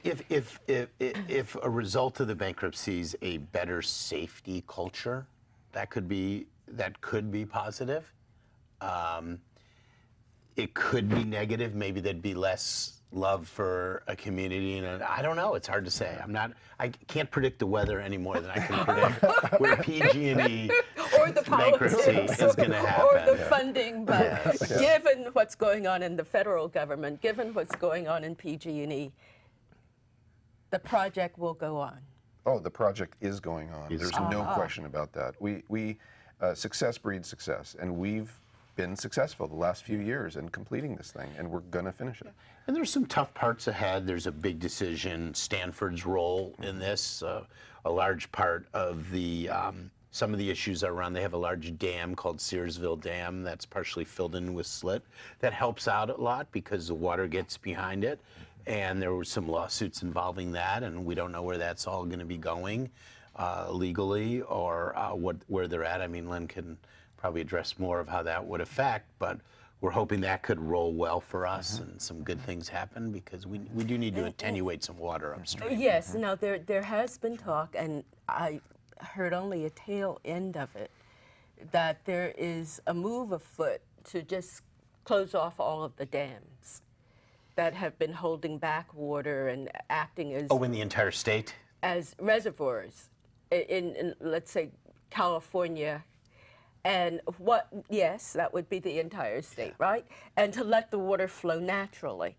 C: if a result of the bankruptcy is a better safety culture, that could be positive. It could be negative. Maybe there'd be less love for a community, and I don't know. It's hard to say. I can't predict the weather any more than I can predict where PG&E
A: or the
C: bankruptcy
A: politics,
C: is going to happen.
A: or the funding. But given what's going on in the federal government, given what's going on in PG&E, the project will go on.
B: Oh, the project is going on. There's no question about that. Success breeds success, and we've been successful the last few years in completing this thing, and we're going to finish it.
C: And there's some tough parts ahead. There's a big decision, Stanford's role in this. A large part of the, some of the issues are around, they have a large dam called Searsville Dam that's partially filled in with slit. That helps out a lot because the water gets behind it. And there were some lawsuits involving that, and we don't know where that's all going to be going legally or where they're at. I mean, Len can probably address more of how that would affect, but we're hoping that could roll well for us and some good things happen, because we do need to attenuate some water upstream.
A: Yes, now there has been talk, and I heard only a tail end of it, that there is a move afoot to just close off all of the dams that have been holding back water and acting as
C: Oh, in the entire state?
A: As reservoirs in let's say California, and yes, that would be the entire state, right? And to let the water flow naturally.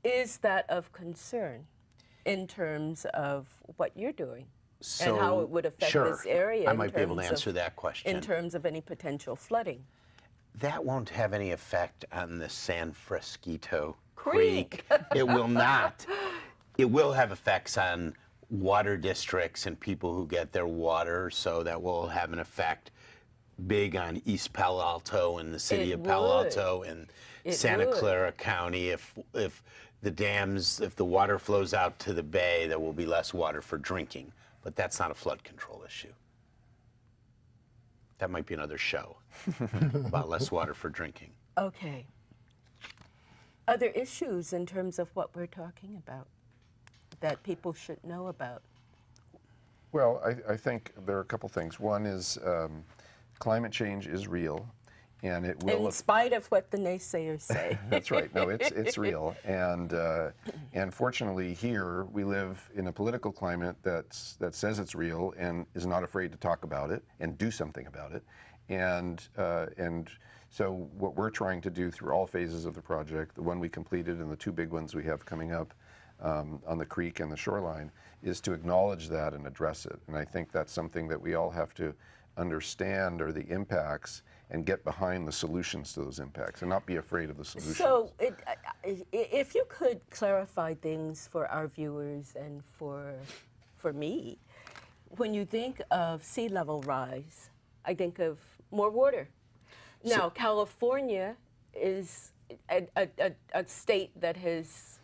A: Is that of concern in terms of what you're doing? And how it would affect this area?
C: I might be able to answer that question.
A: In terms of any potential flooding.
C: That won't have any effect on the San Francisco Creek. It will not. It will have effects on water districts and people who get their water, so that will have an effect big on East Palo Alto and the city of Palo Alto and Santa Clara County. If the dams, if the water flows out to the bay, there will be less water for drinking. But that's not a flood control issue. That might be another show about less water for drinking.
A: Okay. Other issues in terms of what we're talking about that people should know about?
B: Well, I think there are a couple things. One is climate change is real, and it will.
A: In spite of what the naysayers say.
B: That's right. No, it's real, and fortunately here we live in a political climate that says it's real and is not afraid to talk about it and do something about it. And so what we're trying to do through all phases of the project, the one we completed and the two big ones we have coming up on the creek and the shoreline, is to acknowledge that and address it. And I think that's something that we all have to understand, are the impacts, and get behind the solutions to those impacts and not be afraid of the solutions.
A: So if you could clarify things for our viewers and for me, when you think of sea level rise, I think of more water. Now, California is a state that has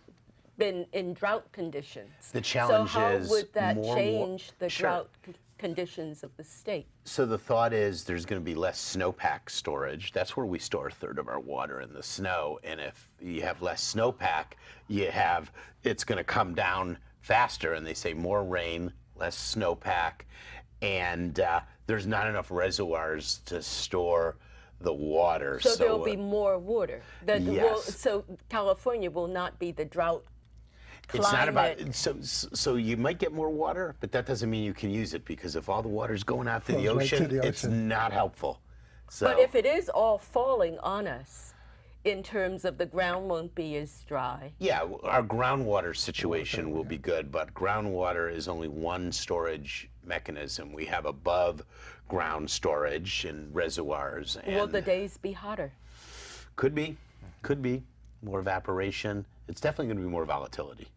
A: been in drought conditions.
C: The challenge
A: so how
C: is
A: would that
C: more
A: change the
C: Sure.
A: drought conditions of the state?
C: So the thought is there's going to be less snowpack storage. That's where we store a third of our water, in the snow. And if you have less snowpack, it's going to come down faster. And they say more rain, less snowpack, and there's not enough reservoirs to store the water.
A: So there will be more water.
C: Yes.
A: So California will not be the drought climate.
C: It's not about, so you might get more water, but that doesn't mean you can use it, because if all the water's going out to the
D: Goes right to
C: ocean,
D: the
C: it's
D: ocean.
C: not helpful. So,
A: But if it is all falling on us, in terms of the ground won't be as dry.
C: yeah, our groundwater situation will be good, but groundwater is only one storage mechanism. We have above ground storage and reservoirs. And
A: Will the days be hotter?
C: could be more evaporation. It's definitely going to be more volatility.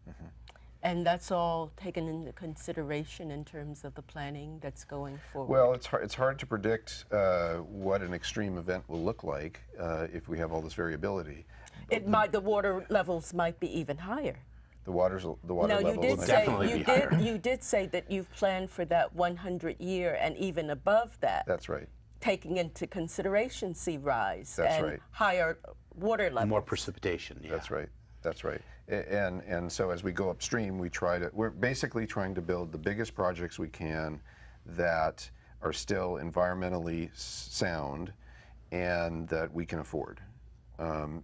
A: And that's all taken into consideration in terms of the planning that's going forward.
B: Well, it's hard to predict what an extreme event will look like if we have all this variability.
A: The water levels might be even higher.
B: The water
A: Now,
B: levels
A: you did
B: might
A: say
C: definitely be higher.
A: you did say that you've planned for that 100-year and even above that,
B: That's right.
A: taking into consideration sea rise
B: That's
A: and
B: right.
A: higher water levels.
C: More precipitation. Yeah.
B: That's right. That's right. And so as we go upstream, we're basically trying to build the biggest projects we can that are still environmentally sound and that we can afford,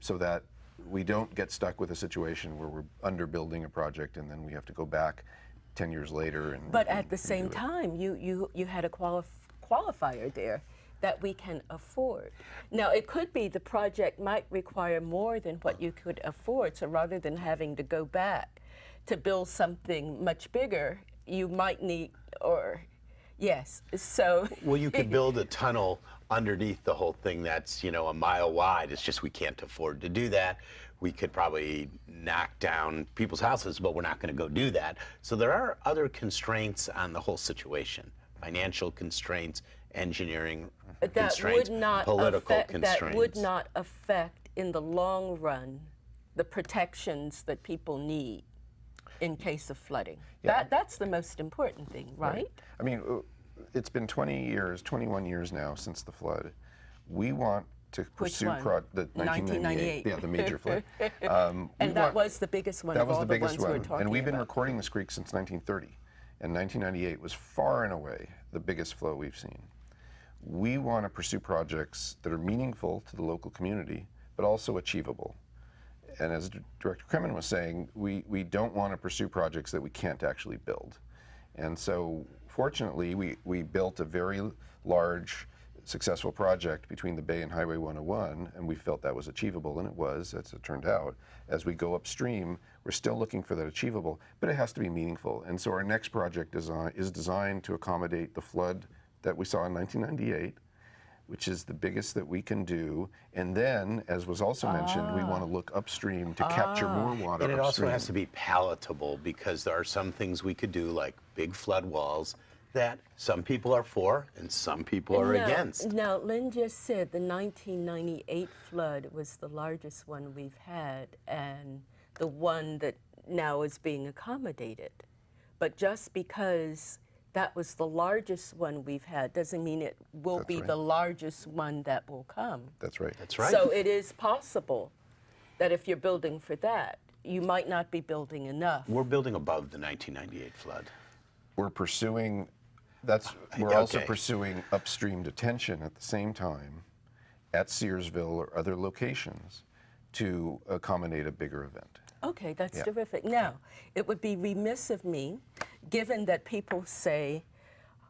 B: so that we don't get stuck with a situation where we're underbuilding a project and then we have to go back 10 years later.
A: But at the same time, you had a qualifier there that we can afford. Now, it could be the project might require more than what you could afford, so rather than having to go back to build something much bigger, you might need, yes, so.
C: Well, you could build a tunnel underneath the whole thing that's, a mile wide. It's just we can't afford to do that. We could probably knock down people's houses, but we're not going to go do that. So there are other constraints on the whole situation. Financial constraints, engineering constraints, political constraints.
A: That would not affect, in the long run, the protections that people need in case of flooding.
B: Yeah.
A: That's the most important thing, right?
B: I mean, it's been 21 years now since the flood. We want to pursue the 1998. Yeah, the major flood.
A: And that was the biggest one of all the ones we're talking about.
B: And we've been recording this creek since 1930. And 1998 was far and away the biggest flow we've seen. We want to pursue projects that are meaningful to the local community, but also achievable. And as Director Kremen was saying, we don't want to pursue projects that we can't actually build. And so, fortunately, we built a very large, successful project between the Bay and Highway 101, and we felt that was achievable, and it was, as it turned out. As we go upstream, we're still looking for that achievable, but it has to be meaningful. And so our next project is designed to accommodate the flood that we saw in 1998, which is the biggest that we can do. And then, as was also mentioned, we want to look upstream to capture more water
C: And it also
B: upstream.
C: has to be palatable, because there are some things we could do, like big flood walls, that some people are for and some people are against.
A: Now, Lynn just said the 1998 flood was the largest one we've had and the one that now is being accommodated. But just because that was the largest one we've had doesn't mean it will be the largest one that will come.
B: That's right.
C: That's right.
A: So it is possible that if you're building for that, you might not be building enough.
C: We're building above the 1998 flood.
B: We're pursuing, we're also pursuing upstream detention at the same time at Searsville or other locations to accommodate a bigger event.
A: Okay, that's terrific. Now, it would be remiss of me, given that people say,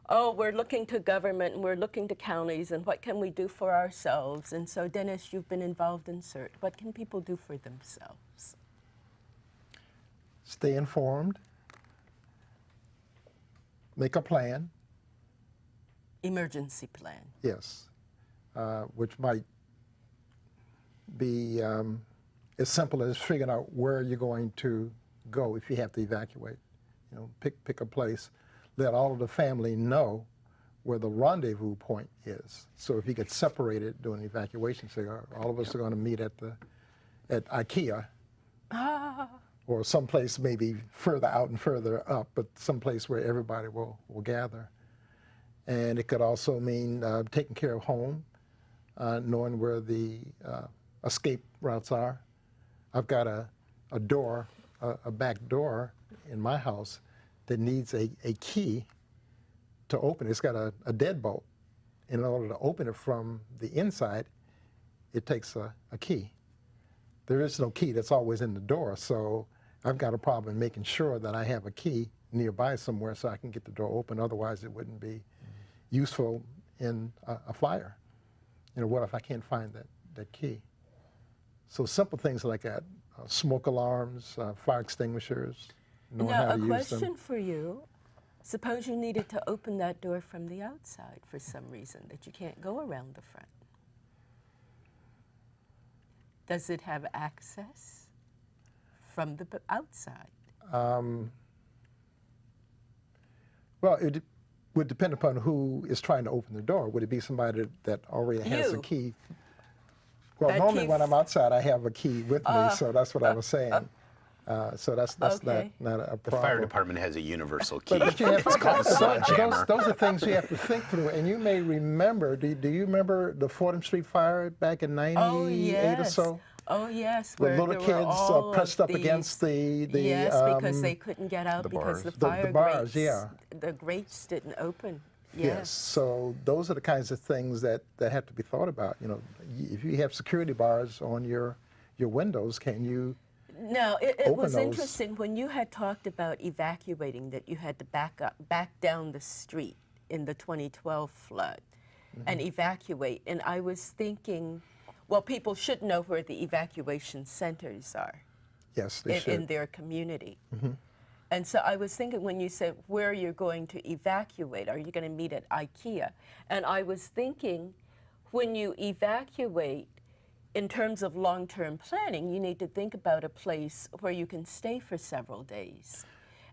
A: oh, we're looking to government and we're looking to counties and what can we do for ourselves? And so, Dennis, you've been involved in CERT. What can people do for themselves?
D: Stay informed, make a plan,
A: Emergency plan.
D: yes, which might be as simple as figuring out where you're going to go if you have to evacuate. You know, pick a place, let all of the family know where the rendezvous point is. So if you get separated during evacuation, say all of us are going to meet at IKEA, or someplace maybe further out and further up, but someplace where everybody will gather. And it could also mean taking care of home, knowing where the escape routes are. I've got a back door in my house that needs a key to open it. It's got a deadbolt. In order to open it from the inside, it takes a key. There is no key that's always in the door, so I've got a problem in making sure that I have a key nearby somewhere so I can get the door open. Otherwise, it wouldn't be useful in a fire. You know, what if I can't find that key? So simple things like that, smoke alarms, fire extinguishers, knowing how
A: Now,
D: to
A: a
D: use them.
A: question for you. Suppose you needed to open that door from the outside for some reason, that you can't go around the front. Does it have access from the outside?
D: Well, it would depend upon who is trying to open the door. Would it be somebody that already has a
A: You.
D: key? Well,
A: That
D: normally
A: key
D: when I'm outside, I have a key with me, so that's what I was saying. So that's
A: Okay.
D: not a problem.
C: The fire department has a universal key.
D: But you have
C: It's called a sledgehammer.
D: those are things you have to think through. And you may remember, do you remember the Fordham Street fire back in 98
A: Oh, yes.
D: or so?
A: Oh, yes.
D: The
A: where
D: little
A: there were
D: kids
A: all
D: pressed
A: of
D: up against the
A: yes, because they couldn't get out
B: the
A: because the
B: bars.
A: fire
D: The bars,
A: grates,
D: yeah.
A: the grates didn't open.
D: Yes, so those are the kinds of things that have to be thought about. You know, if you have security bars on your windows, can you?
A: No, it
D: open
A: was
D: those?
A: interesting when you had talked about evacuating, that you had to back down the street in the 2012 flood and evacuate. And I was thinking, well, people should know where the evacuation centers are
D: Yes, they should.
A: in their community. And so I was thinking, when you said where you're going to evacuate, are you going to meet at IKEA? And I was thinking, when you evacuate, in terms of long-term planning, you need to think about a place where you can stay for several days.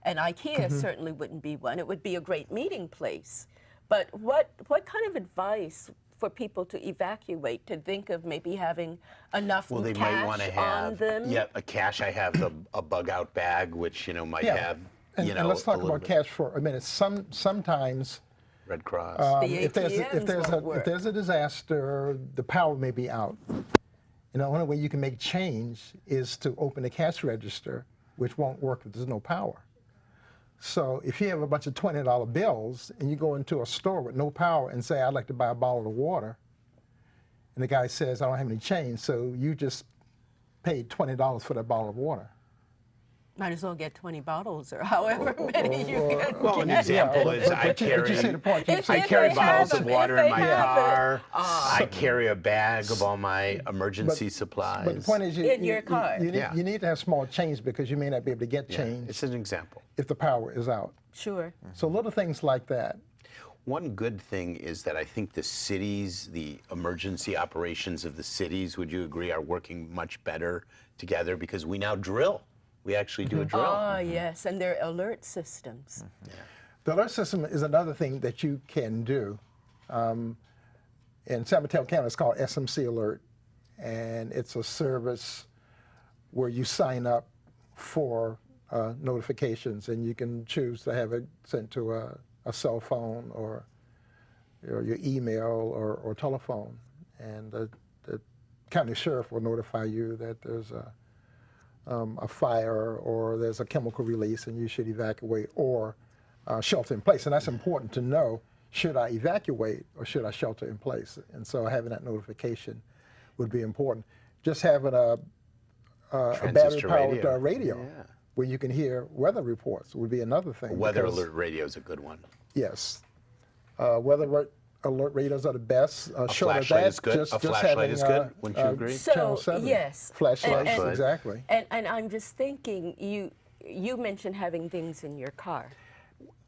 A: And IKEA certainly wouldn't be one. It would be a great meeting place. But what kind of advice for people to evacuate, to think of maybe having enough
C: Well, they
A: cash
C: might want to
A: on
C: have,
A: them?
C: yeah, a cash. I have a bug-out bag, which, you know, might
D: Yeah.
C: have,
D: And,
C: you know,
D: and let's talk
C: a little
D: about
C: bit.
D: cash for a minute. Sometimes
C: Red Cross.
A: The
D: if
A: ATMs won't work.
D: there's a disaster, the power may be out. And the only way you can make change is to open a cash register, which won't work if there's no power. So if you have a bunch of $20 bills and you go into a store with no power and say, I'd like to buy a bottle of water, and the guy says, I don't have any change, so you just paid $20 for that bottle of water.
A: Might as well get 20 bottles or however many you can
C: Well, an
A: get.
C: example is I
D: But you see the point.
A: If
C: I
A: they
C: carry
A: have
C: bottles
A: them,
C: of
A: if
C: water
A: they
C: in my
A: have it.
C: car. I carry a bag of all my emergency supplies.
D: But the point is,
A: In your car.
D: you need to have small change because you may not be able to get
C: Yeah,
D: change
C: it's an example.
D: if the power is out.
A: Sure.
D: So little things like that.
C: One good thing is that I think the cities, the emergency operations of the cities, would you agree, are working much better together because we now drill. We actually do a drill.
A: Oh, yes, and their alert systems.
D: The alert system is another thing that you can do. In San Mateo County, it's called SMC Alert, and it's a service where you sign up for notifications, and you can choose to have it sent to a cell phone or your email or telephone, and the county sheriff will notify you that there's a fire or there's a chemical release and you should evacuate or shelter in place. And that's important to know, should I evacuate or should I shelter in place? And so having that notification would be important. Just having a battery-powered radio
C: Yeah.
D: where you can hear weather reports would be another thing.
C: Weather
D: because-
C: alert radio is a good one.
D: Yes. weather alert radars are the best.
C: A
D: Short of
C: flashlight
D: that,
C: is good.
D: just
C: A flashlight
D: having,
C: is good. Wouldn't you agree?
D: Channel
A: So
D: 7.
A: yes,
D: Flashlights,
A: and-
D: exactly.
A: And I'm just thinking, you mentioned having things in your car.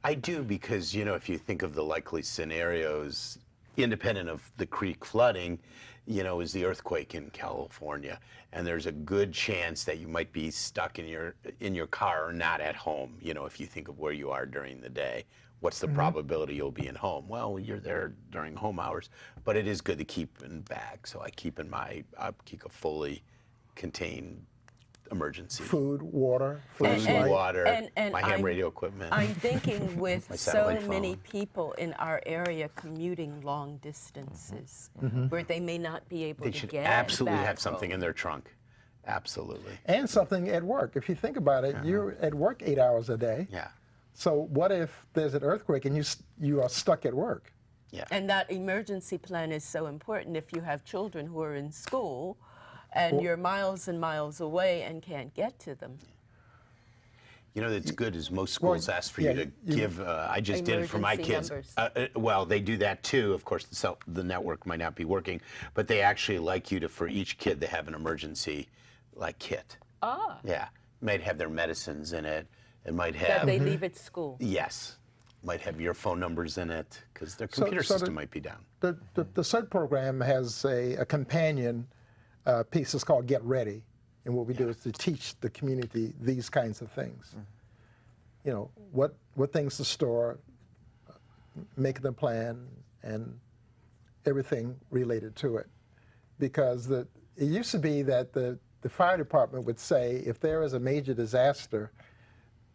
C: I do, because, you know, if you think of the likely scenarios, independent of the creek flooding, you know, is the earthquake in California, and there's a good chance that you might be stuck in your car or not at home. You know, if you think of where you are during the day, what's the probability you'll be in home? Well, you're there during home hours, but it is good to keep in bags. So I keep a fully contained emergency.
D: Food, water,
C: Food,
D: flashlight.
C: water,
A: and
C: my ham
A: I'm-
C: radio equipment.
A: I'm thinking with
C: My
A: so
C: satellite
A: many
C: phone.
A: people in our area commuting long distances, where they may not be able
C: They
A: to
C: should
A: get
C: absolutely
A: back
C: have something
A: home.
C: in their trunk. Absolutely.
D: And something at work. If you think about it, you're at work 8 hours a day.
C: Yeah.
D: So what if there's an earthquake and you are stuck at work?
C: Yeah.
A: And that emergency plan is so important if you have children who are in school and you're miles and miles away and can't get to them.
C: You know, that's good is most schools ask for you to give, I just did it for my kids.
A: Emergency
C: Well, they do that too. Of course, the network might not be working, but they actually like you to, for each kid, they have an emergency like kit.
A: Ah,
C: Yeah. Might have their medicines in it. It might
A: that
C: have,
A: they leave at school.
C: yes, might have your phone numbers in it, because their
D: So-
C: computer
D: so
C: system might be down.
D: The CERT program has a companion piece that's called Get Ready. And what we do is to teach the community these kinds of things. You know, what things to store, make the plan, and everything related to it. Because it used to be that the fire department would say, if there is a major disaster,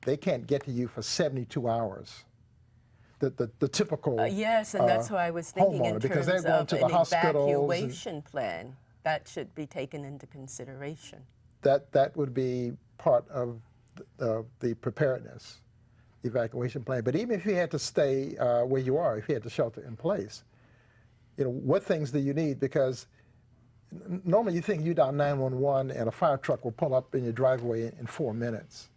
D: they can't get to you for 72 hours. The typical
A: Yes, and that's why I was thinking in
D: homeowner, because
A: terms
D: they're going
A: of
D: to the
A: an
D: hospitals and-
A: evacuation plan. That should be taken into consideration.
D: that would be part of the preparedness evacuation plan. But even if you had to stay where you are, if you had to shelter in place, you know, what things do you need? Because normally you think you dial 911 and a fire truck will pull up in your driveway in 4 minutes.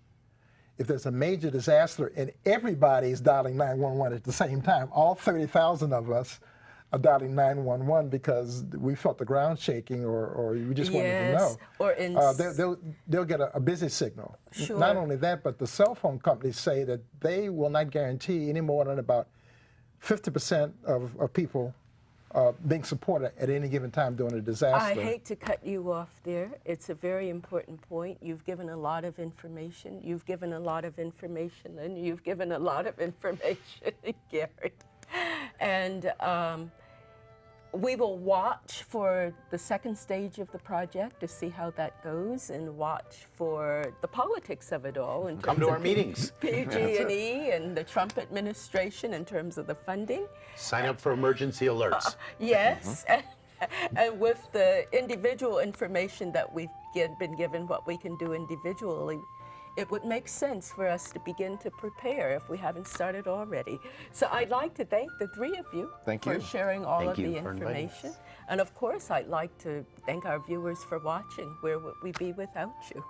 D: If there's a major disaster and everybody's dialing 911 at the same time, all 30,000 of us are dialing 911 because we felt the ground shaking or we just wanted to know.
A: Yes, or in
D: They'll get a busy signal.
A: Sure.
D: Not only that, but the cell phone companies say that they will not guarantee any more than about 50% of people being supported at any given time during a disaster.
A: I hate to cut you off there. It's a very important point. You've given a lot of information. You've given a lot of information, and you've given a lot of information, Gary. And we will watch for the second stage of the project to see how that goes, and watch for the politics of it all. In
C: Come
A: terms
C: to our
A: of
C: meetings.
A: PG&E and the Trump administration in terms of the funding.
C: Sign up for emergency alerts.
A: Yes, and with the individual information that we've been given, what we can do individually, it would make sense for us to begin to prepare if we haven't started already. So I'd like to thank the three of you
B: Thank
A: for
B: you.
A: sharing all
C: Thank
A: of
C: you
A: the
C: for inviting
A: information.
C: us.
A: And of course, I'd like to thank our viewers for watching. Where would we be without you?